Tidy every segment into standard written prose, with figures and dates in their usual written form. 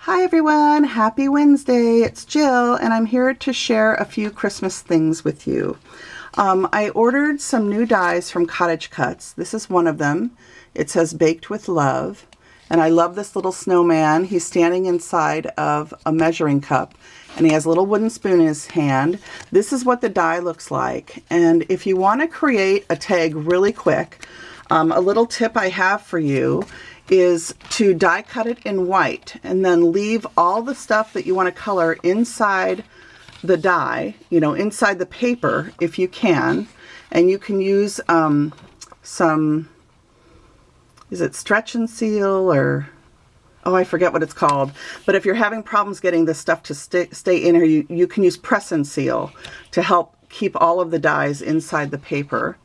Hi everyone, happy Wednesday. It's Jill and I'm here to share a few Christmas things with you. I ordered some new dies from Cottage Cutz. This is one of them. It says Baked with Love. And I love this little snowman. He's standing inside of a measuring cup and he has a little wooden spoon in his hand. This is what the die looks like. And if you want to create a tag really quick, a little tip I have for you is to die cut it in white and then leave all the stuff that you want to color inside the die, inside the paper if you can. And you can use some, is it stretch and seal or, oh, I forget what it's called. But if you're having problems getting this stuff to stay in here, you can use press and seal to help keep all of the dies inside the paper.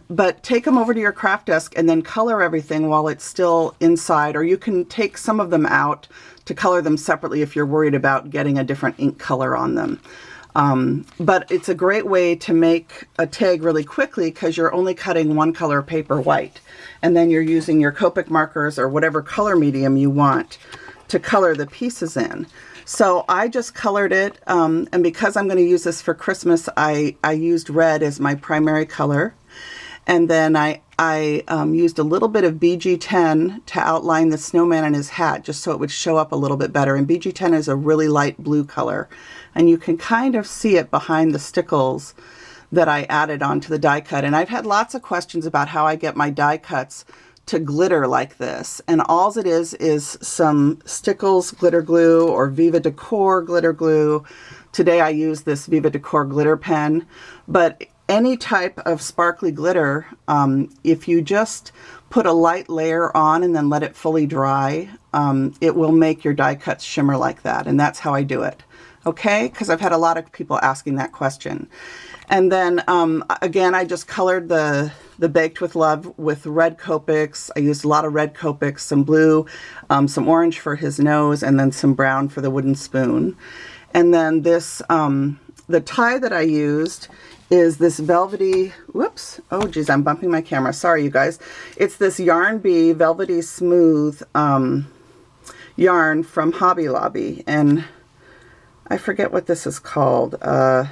But take them over to your craft desk and then color everything while it's still inside, or you can take some of them out to color them separately if you're worried about getting a different ink color on them. But it's a great way to make a tag really quickly because you're only cutting one color paper, white, and then you're using your Copic markers or whatever color medium you want to color the pieces in. So I just colored it, and because I'm going to use this for Christmas, I used red as my primary color. And then I used a little bit of BG10 to outline the snowman and his hat, just so it would show up a little bit better. And BG10 is a really light blue color. And you can kind of see it behind the stickles that I added onto the die cut. And I've had lots of questions about how I get my die cuts to glitter like this. And all it is some Stickles glitter glue or Viva Decor glitter glue. Today I use this Viva Decor glitter pen. But any type of sparkly glitter, if you just put a light layer on and then let it fully dry, it will make your die cuts shimmer like that. And that's how I do it. Okay? Because I've had a lot of people asking that question. And then, again, I just colored the Baked with Love with red Copics. I used a lot of red Copics, some blue, some orange for his nose, and then some brown for the wooden spoon. And then this, the tie that I used is this velvety, whoops, oh geez, I'm bumping my camera. Sorry, you guys. It's this Yarn Bee Velvety Smooth yarn from Hobby Lobby. And I forget what this is called. Does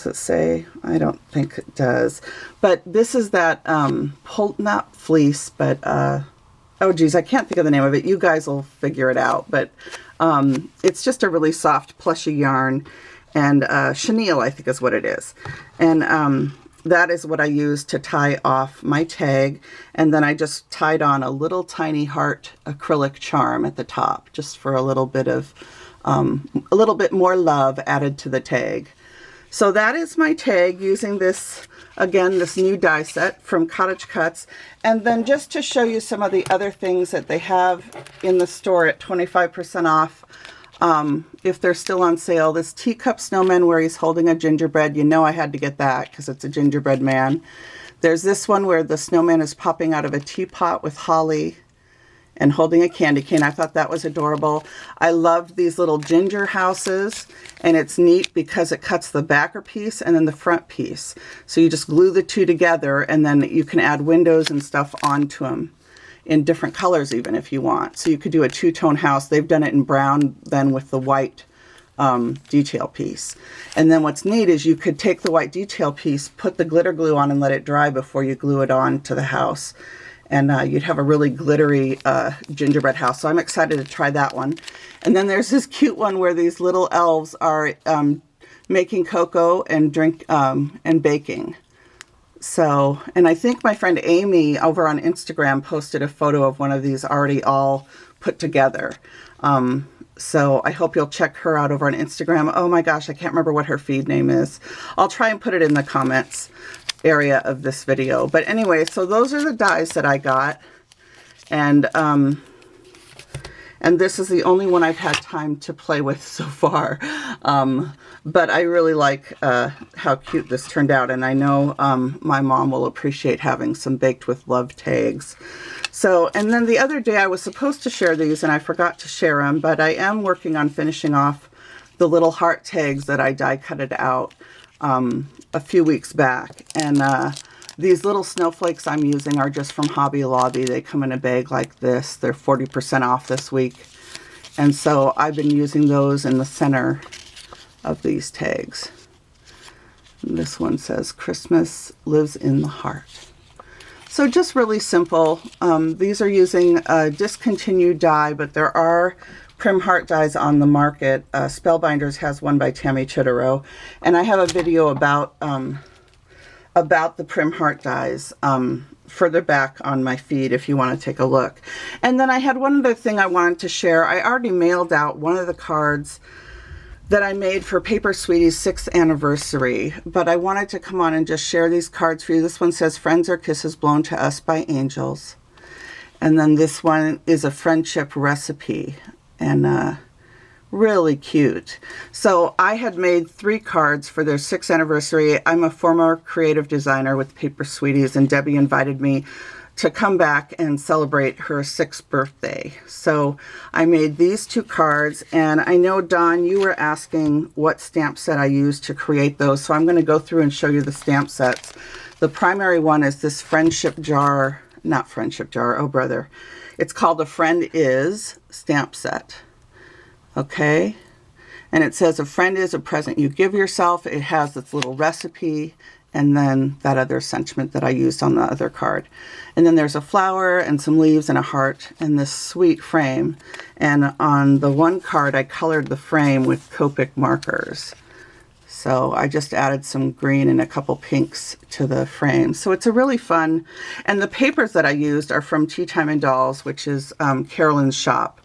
it say? I don't think it does. But this is that, not fleece, but, oh geez, I can't think of the name of it. You guys will figure it out. But it's just a really soft, plushy yarn. And chenille, I think is what it is. And that is what I used to tie off my tag. And then I just tied on a little tiny heart acrylic charm at the top, just for a little bit of, a little bit more love added to the tag. So that is my tag using this, again, this new die set from Cottage Cutz. And then just to show you some of the other things that they have in the store at 25% off, if they're still on sale, this teacup snowman where he's holding a gingerbread. You know I had to get that because it's a gingerbread man. There's this one where the snowman is popping out of a teapot with holly and holding a candy cane. I thought that was adorable. I loved these little ginger houses, and it's neat because it cuts the backer piece and then the front piece. So you just glue the two together, and then you can add windows and stuff onto them in different colors even if you want. So you could do a two-tone house. They've done it in brown then with the white detail piece. And then what's neat is you could take the white detail piece, put the glitter glue on and let it dry before you glue it on to the house. And you'd have a really glittery gingerbread house. So I'm excited to try that one. And then there's this cute one where these little elves are making cocoa and and baking. So, and I think my friend Amy over on Instagram posted a photo of one of these already all put together. So I hope you'll check her out over on Instagram. Oh my gosh, I can't remember what her feed name is. I'll try and put it in the comments area of this video. But anyway, so those are the dies that I got. And this is the only one I've had time to play with so far. But I really like how cute this turned out. And I know my mom will appreciate having some Baked with Love tags. So, and then the other day I was supposed to share these and I forgot to share them. But I am working on finishing off the little heart tags that I die cutted out a few weeks back. And These little snowflakes I'm using are just from Hobby Lobby. They come in a bag like this. They're 40% off this week. And so I've been using those in the center of these tags. And this one says, Christmas lives in the heart. So just really simple. These are using a discontinued die, but there are Prim Heart dies on the market. Spellbinders has one by Tammy Chitterow. And I have a video about the Prim Heart dies further back on my feed if you want to take a look. And then I had one other thing I wanted to share. I already mailed out one of the cards that I made for Paper Sweetie's 6th anniversary, but I wanted to come on and just share these cards for you. This one says, Friends are kisses blown to us by angels. And then this one is a friendship recipe, and really cute. So I had made 3 cards for their 6th anniversary. I'm a former creative designer with Paper Sweeties, and Debbie invited me to come back and celebrate her 6th birthday. So I made these 2 cards, and I know, Dawn, you were asking what stamp set I used to create those, so I'm going to go through and show you the stamp sets. The primary one is this friendship jar, not friendship jar, oh brother. It's called A Friend Is stamp set. Okay, and it says a friend is a present you give yourself. It has this little recipe and then that other sentiment that I used on the other card. And then there's a flower and some leaves and a heart and this sweet frame. And on the one card, I colored the frame with Copic markers. So I just added some green and a couple pinks to the frame. So it's a really fun, and the papers that I used are from Tea Time and Dolls, which is Carolyn's shop.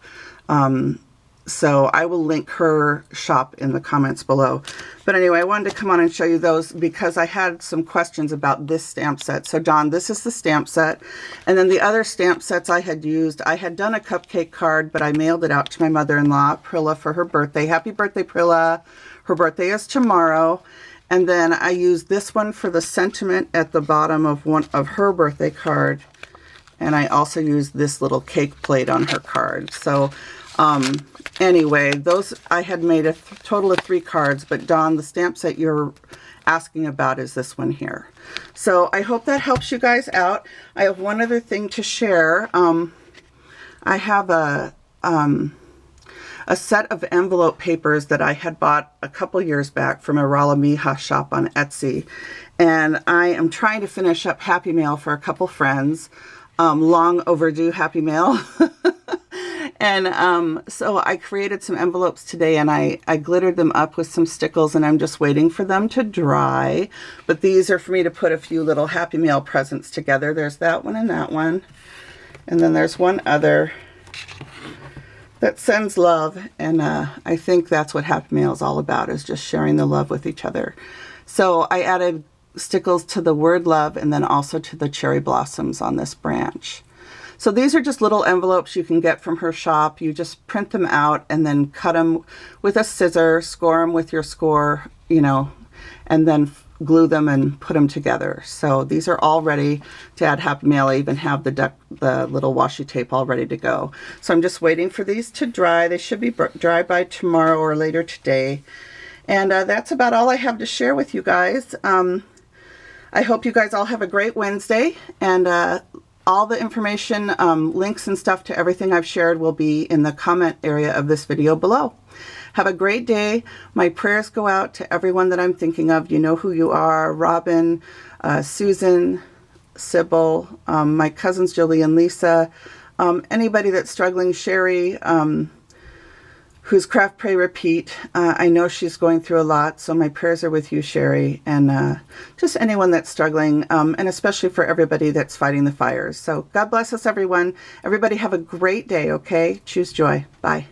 So I will link her shop in the comments below. But anyway, I wanted to come on and show you those because I had some questions about this stamp set. So Dawn, this is the stamp set. And then the other stamp sets I had used, I had done a cupcake card, but I mailed it out to my mother-in-law, Prilla, for her birthday. Happy birthday, Prilla. Her birthday is tomorrow. And then I used this one for the sentiment at the bottom of one of her birthday card. And I also used this little cake plate on her card. So anyway, those, I had made a total of 3 cards, but Dawn, the stamp set you're asking about is this one here. So I hope that helps you guys out. I have one other thing to share. I have a set of envelope papers that I had bought a couple years back from Iraliamijashop on Etsy, and I am trying to finish up Happy Mail for a couple friends. Long overdue Happy Mail. And so I created some envelopes today, and I glittered them up with some stickles, and I'm just waiting for them to dry. But these are for me to put a few little Happy Mail presents together. There's that one and that one. And then there's one other that sends love. And I think that's what Happy Mail is all about, is just sharing the love with each other. So I added stickles to the word love and then also to the cherry blossoms on this branch. So these are just little envelopes you can get from her shop. You just print them out and then cut them with a scissor, score them with your score, you know, and then glue them and put them together. So these are all ready to add Happy Mail. I even have the little washi tape all ready to go. So I'm just waiting for these to dry. They should be dry by tomorrow or later today. And that's about all I have to share with you guys. I hope you guys all have a great Wednesday, and all the information, links and stuff to everything I've shared will be in the comment area of this video below. Have a great day. My prayers go out to everyone that I'm thinking of. You know who you are. Robin, Susan, Sybil, my cousins Julie and Lisa, anybody that's struggling, Sherry, who's Craft, Pray, Repeat. I know she's going through a lot, so my prayers are with you, Sherry, and just anyone that's struggling, and especially for everybody that's fighting the fires. So God bless us, everyone. Everybody have a great day, okay? Choose joy. Bye.